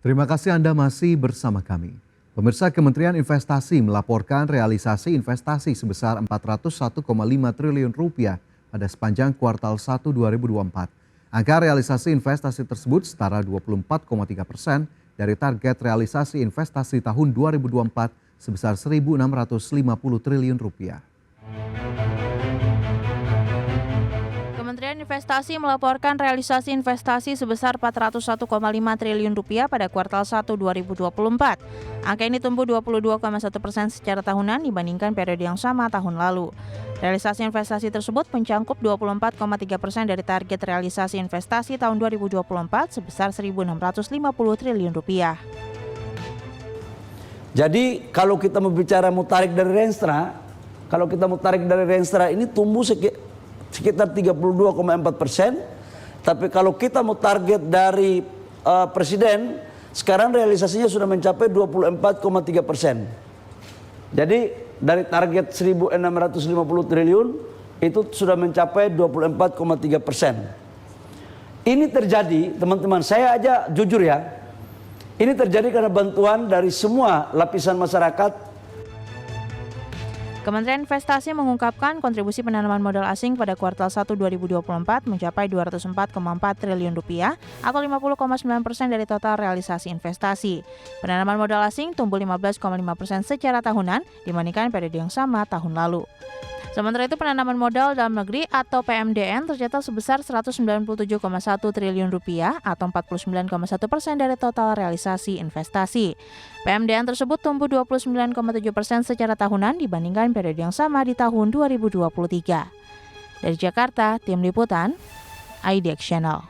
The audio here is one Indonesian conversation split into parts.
Terima kasih Anda masih bersama kami. Pemirsa, Kementerian Investasi melaporkan realisasi investasi sebesar Rp401,5 triliun pada sepanjang kuartal 1 2024. Angka realisasi investasi tersebut setara 24,3% dari target realisasi investasi tahun 2024 sebesar Rp1.650 triliun. Kementerian Investasi melaporkan realisasi investasi sebesar Rp401,5 triliun pada kuartal 1 2024. Angka ini tumbuh 22,1% secara tahunan dibandingkan periode yang sama tahun lalu. Realisasi investasi tersebut mencangkup 24,3% dari target realisasi investasi tahun 2024 sebesar Rp1.650 triliun. Jadi kalau kita berbicara mau tarik dari Renstra, ini tumbuh sekitar 32,4%. Tapi kalau kita mau target dari Presiden, sekarang realisasinya sudah mencapai 24,3%. Jadi dari target 1.650 triliun itu sudah mencapai 24,3%. Ini terjadi, teman-teman, saya aja jujur ya, ini terjadi karena bantuan dari semua lapisan masyarakat. Kementerian Investasi mengungkapkan kontribusi penanaman modal asing pada kuartal 1 2024 mencapai Rp204,4 triliun atau 50,9% dari total realisasi investasi. Penanaman modal asing tumbuh 15,5% secara tahunan dibandingkan periode yang sama tahun lalu. Sementara itu penanaman modal dalam negeri atau PMDN tercatat sebesar Rp197,1 triliun atau 49,1% dari total realisasi investasi. PMDN tersebut tumbuh 29,7% secara tahunan dibandingkan periode yang sama di tahun 2023. Dari Jakarta, Tim Liputan, IDX Channel.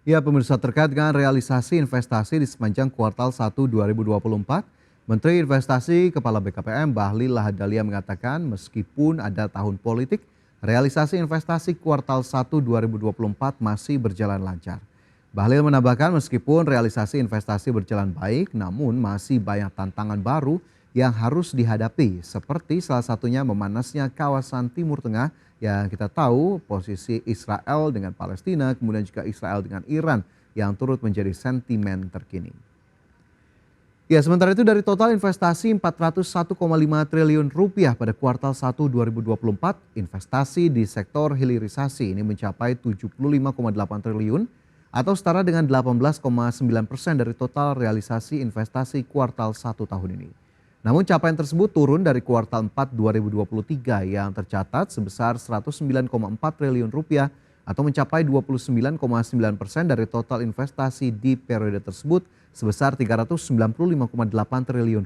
Ya, pemirsa, terkait dengan realisasi investasi di sepanjang kuartal 1 2024, Menteri Investasi Kepala BKPM Bahlil Lahadalia mengatakan meskipun ada tahun politik, realisasi investasi kuartal 1 2024 masih berjalan lancar. Bahlil menambahkan meskipun realisasi investasi berjalan baik, namun masih banyak tantangan baru yang harus dihadapi, seperti salah satunya memanasnya kawasan Timur Tengah yang kita tahu posisi Israel dengan Palestina, kemudian juga Israel dengan Iran yang turut menjadi sentimen terkini. Ya, sementara itu dari total investasi Rp401,5 triliun pada kuartal 1 2024, investasi di sektor hilirisasi ini mencapai Rp75,8 triliun atau setara dengan 18,9% dari total realisasi investasi kuartal 1 tahun ini. Namun capaian tersebut turun dari kuartal 4 2023 yang tercatat sebesar Rp109,4 triliun atau mencapai 29,9% dari total investasi di periode tersebut sebesar Rp395,8 triliun.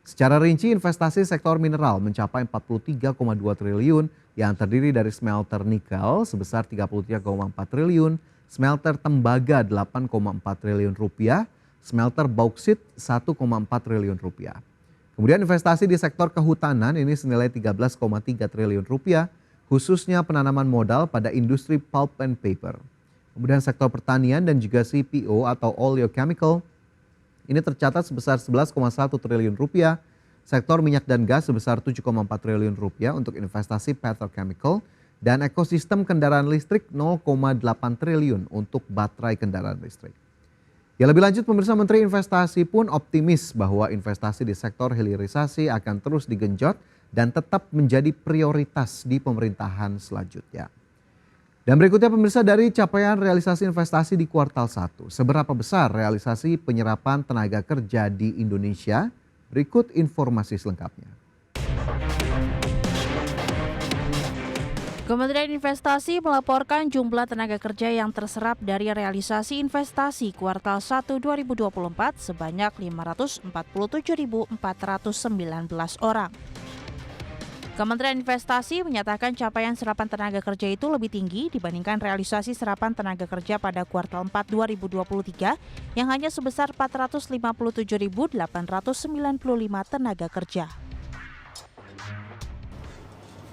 Secara rinci, investasi sektor mineral mencapai Rp43,2 triliun yang terdiri dari smelter nikel sebesar Rp33,4 triliun, smelter tembaga Rp8,4 triliun, smelter bauksit Rp1,4 triliun. Kemudian investasi di sektor kehutanan ini senilai Rp13,3 triliun, khususnya penanaman modal pada industri pulp and paper. Kemudian sektor pertanian dan juga CPO atau oleochemical ini tercatat sebesar Rp11,1 triliun, sektor minyak dan gas sebesar Rp7,4 triliun untuk investasi petrochemical, dan ekosistem kendaraan listrik 0,8 triliun untuk baterai kendaraan listrik. Ya, lebih lanjut, pemirsa, Menteri Investasi pun optimis bahwa investasi di sektor hilirisasi akan terus digenjot dan tetap menjadi prioritas di pemerintahan selanjutnya. Dan berikutnya, pemirsa, dari capaian realisasi investasi di kuartal 1, seberapa besar realisasi penyerapan tenaga kerja di Indonesia? Berikut informasi selengkapnya. Kementerian Investasi melaporkan jumlah tenaga kerja yang terserap dari realisasi investasi kuartal 1 2024 sebanyak 547.419 orang. Kementerian Investasi menyatakan capaian serapan tenaga kerja itu lebih tinggi dibandingkan realisasi serapan tenaga kerja pada kuartal 4 2023 yang hanya sebesar 457.895 tenaga kerja.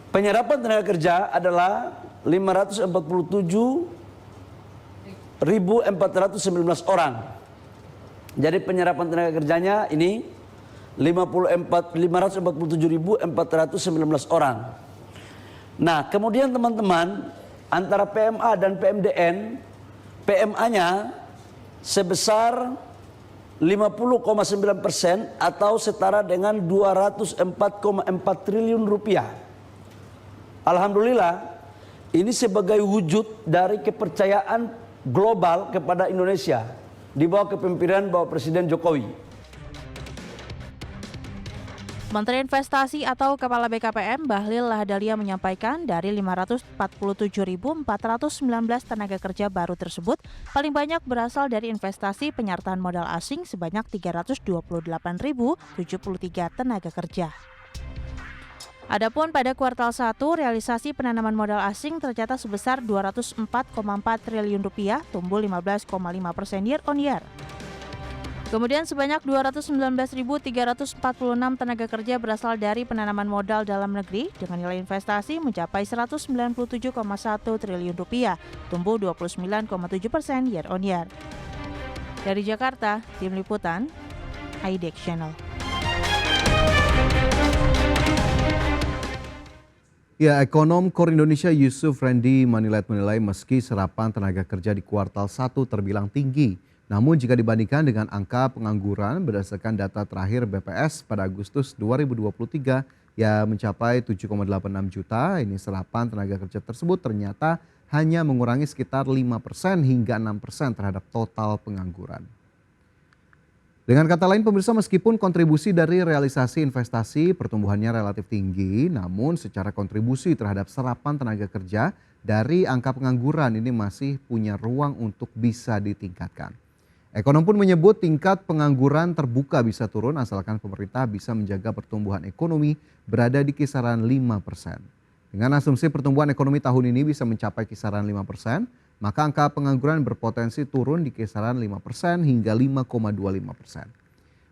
Penyerapan tenaga kerja adalah 547.419 orang. Jadi penyerapan tenaga kerjanya ini 547.419 orang. Nah, kemudian teman-teman, antara PMA dan PMDN, PMA-nya sebesar 50,9% atau setara dengan 204,4 triliun rupiah. Alhamdulillah, ini sebagai wujud dari kepercayaan global kepada Indonesia di bawah kepemimpinan Bapak Presiden Jokowi. Menteri Investasi atau Kepala BKPM Bahlil Lahadalia menyampaikan dari 547.419 tenaga kerja baru tersebut, paling banyak berasal dari investasi penyertaan modal asing sebanyak 328.073 tenaga kerja. Adapun pada kuartal 1, realisasi penanaman modal asing tercatat sebesar 204,4 triliun rupiah, tumbuh 15,5% year on year. Kemudian sebanyak 219.346 tenaga kerja berasal dari penanaman modal dalam negeri dengan nilai investasi mencapai 197,1 triliun rupiah, tumbuh 29,7% year on year. Dari Jakarta, Tim Liputan, IDEX Channel. Ya, ekonom Kor Indonesia Yusuf Randy menilai meski serapan tenaga kerja di kuartal 1 terbilang tinggi, namun jika dibandingkan dengan angka pengangguran berdasarkan data terakhir BPS pada Agustus 2023 yang mencapai 7,86 juta, ini serapan tenaga kerja tersebut ternyata hanya mengurangi sekitar 5% hingga 6% terhadap total pengangguran. Dengan kata lain pemirsa, meskipun kontribusi dari realisasi investasi pertumbuhannya relatif tinggi, namun secara kontribusi terhadap serapan tenaga kerja dari angka pengangguran ini masih punya ruang untuk bisa ditingkatkan. Ekonom pun menyebut tingkat pengangguran terbuka bisa turun asalkan pemerintah bisa menjaga pertumbuhan ekonomi berada di kisaran 5%. Dengan asumsi pertumbuhan ekonomi tahun ini bisa mencapai kisaran 5%, maka angka pengangguran berpotensi turun di kisaran 5% hingga 5,25%.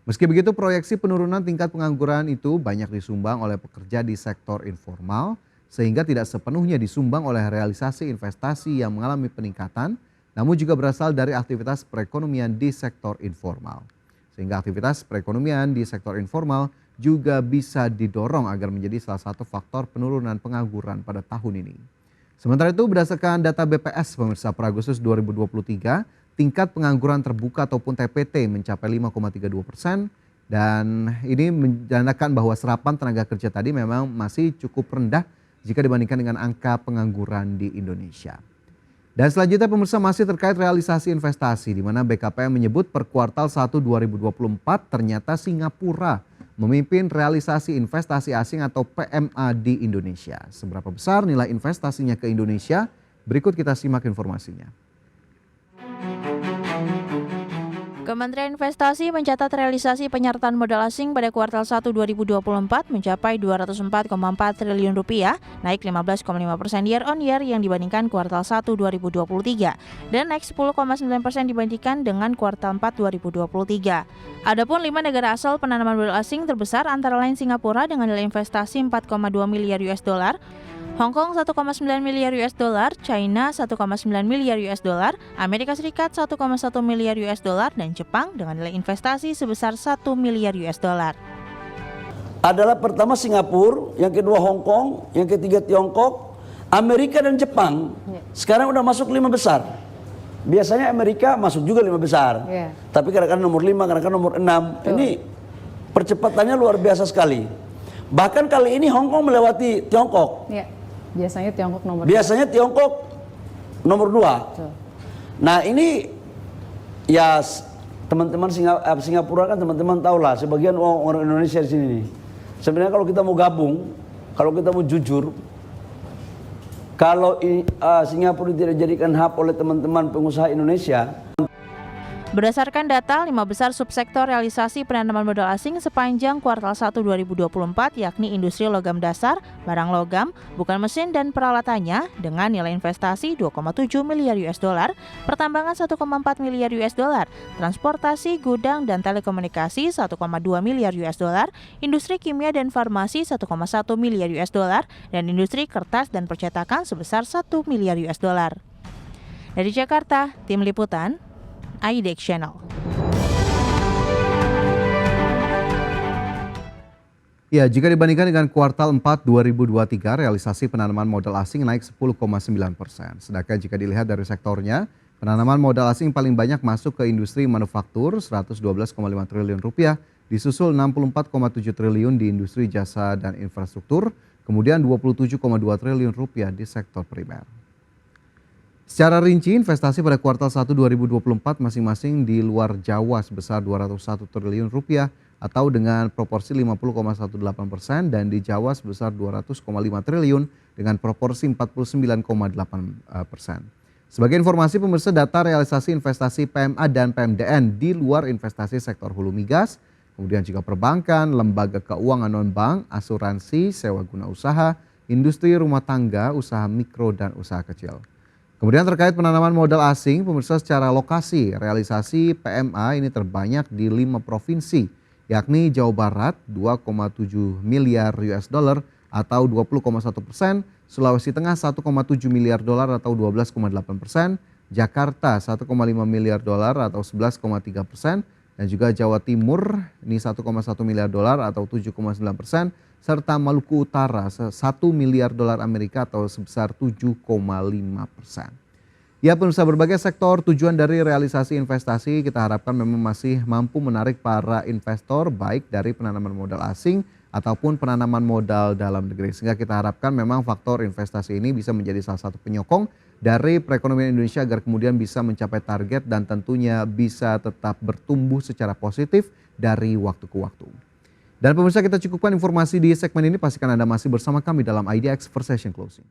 Meski begitu, proyeksi penurunan tingkat pengangguran itu banyak disumbang oleh pekerja di sektor informal, sehingga tidak sepenuhnya disumbang oleh realisasi investasi yang mengalami peningkatan, namun juga berasal dari aktivitas perekonomian di sektor informal. Sehingga aktivitas perekonomian di sektor informal juga bisa didorong agar menjadi salah satu faktor penurunan pengangguran pada tahun ini. Sementara itu berdasarkan data BPS pemirsa per Agustus 2023, tingkat pengangguran terbuka ataupun TPT mencapai 5,32% dan ini menandakan bahwa serapan tenaga kerja tadi memang masih cukup rendah jika dibandingkan dengan angka pengangguran di Indonesia. Dan selanjutnya pemirsa masih terkait realisasi investasi di mana BKPM menyebut per kuartal 1 2024 ternyata Singapura memimpin realisasi investasi asing atau PMA di Indonesia. Seberapa besar nilai investasinya ke Indonesia? Berikut kita simak informasinya. Kementerian Investasi mencatat realisasi penyertaan modal asing pada kuartal 1 2024 mencapai 204,4 triliun rupiah, naik 15,5% year on year yang dibandingkan kuartal 1 2023 dan naik 10,9% dibandingkan dengan kuartal 4 2023. Adapun 5 negara asal penanaman modal asing terbesar antara lain Singapura dengan nilai investasi 4,2 miliar US dollar, Hong Kong 1,9 miliar US dollar, China 1,9 miliar US dollar, Amerika Serikat 1,1 miliar US dollar, dan Jepang dengan nilai investasi sebesar 1 miliar US dollar. Adalah pertama Singapura, yang kedua Hong Kong, yang ketiga Tiongkok, Amerika dan Jepang. Sekarang udah masuk 5 besar. Biasanya Amerika masuk juga 5 besar. Tapi kadang-kadang nomor 5, kadang-kadang nomor 6. Ini percepatannya luar biasa sekali. Bahkan kali ini Hong Kong melewati Tiongkok. Biasanya Tiongkok nomor Biasanya Tiongkok nomor 2. Nah ini ya teman-teman Singapura kan teman-teman tahu lah, sebagian orang Indonesia di sini nih. Sebenarnya kalau kita mau gabung, kalau kita mau jujur, kalau Singapura tidak dijadikan hub oleh teman-teman pengusaha Indonesia. Berdasarkan data 5 besar subsektor realisasi penanaman modal asing sepanjang kuartal 1 2024 yakni industri logam dasar, barang logam, bukan mesin dan peralatannya dengan nilai investasi 2,7 miliar US dollar, pertambangan 1,4 miliar US dollar, transportasi, gudang dan telekomunikasi 1,2 miliar US dollar, industri kimia dan farmasi 1,1 miliar US dollar dan industri kertas dan percetakan sebesar 1 miliar US dollar. Dari Jakarta, Tim Liputan IDEX Channel. Ya, jika dibandingkan dengan kuartal 4 2023, realisasi penanaman modal asing naik 10,9%. Sedangkan jika dilihat dari sektornya, Penanaman modal asing paling banyak masuk ke industri manufaktur 112,5 triliun rupiah, disusul 64,7 triliun di industri jasa dan infrastruktur, kemudian 27,2 triliun rupiah di sektor primer. Secara rinci, investasi pada kuartal 1 2024 masing-masing di luar Jawa sebesar 201 triliun rupiah atau dengan proporsi 50,18% dan di Jawa sebesar 200,5 triliun dengan proporsi 49,8%. Sebagai informasi pemirsa, data realisasi investasi PMA dan PMDN di luar investasi sektor hulu migas, kemudian juga perbankan, lembaga keuangan non-bank, asuransi, sewa guna usaha, industri rumah tangga, usaha mikro dan usaha kecil. Kemudian terkait penanaman modal asing, pemirsa secara lokasi, realisasi PMA ini terbanyak di 5 provinsi, yakni Jawa Barat 2,7 miliar US dollar atau 20,1%, Sulawesi Tengah 1,7 miliar dolar atau 12,8%, Jakarta 1,5 miliar dolar atau 11,3%, dan juga Jawa Timur ini 1,1 miliar dolar atau 7,9%, serta Maluku Utara 1 miliar dolar Amerika atau sebesar 7,5%. Ya pemirsa, berbagai sektor tujuan dari realisasi investasi kita harapkan memang masih mampu menarik para investor baik dari penanaman modal asing ataupun penanaman modal dalam negeri. Sehingga kita harapkan memang faktor investasi ini bisa menjadi salah satu penyokong dari perekonomian Indonesia agar kemudian bisa mencapai target dan tentunya bisa tetap bertumbuh secara positif dari waktu ke waktu. Dan pemirsa, kita cukupkan informasi di segmen ini. Pastikan Anda masih bersama kami dalam IDX Conversation Closing.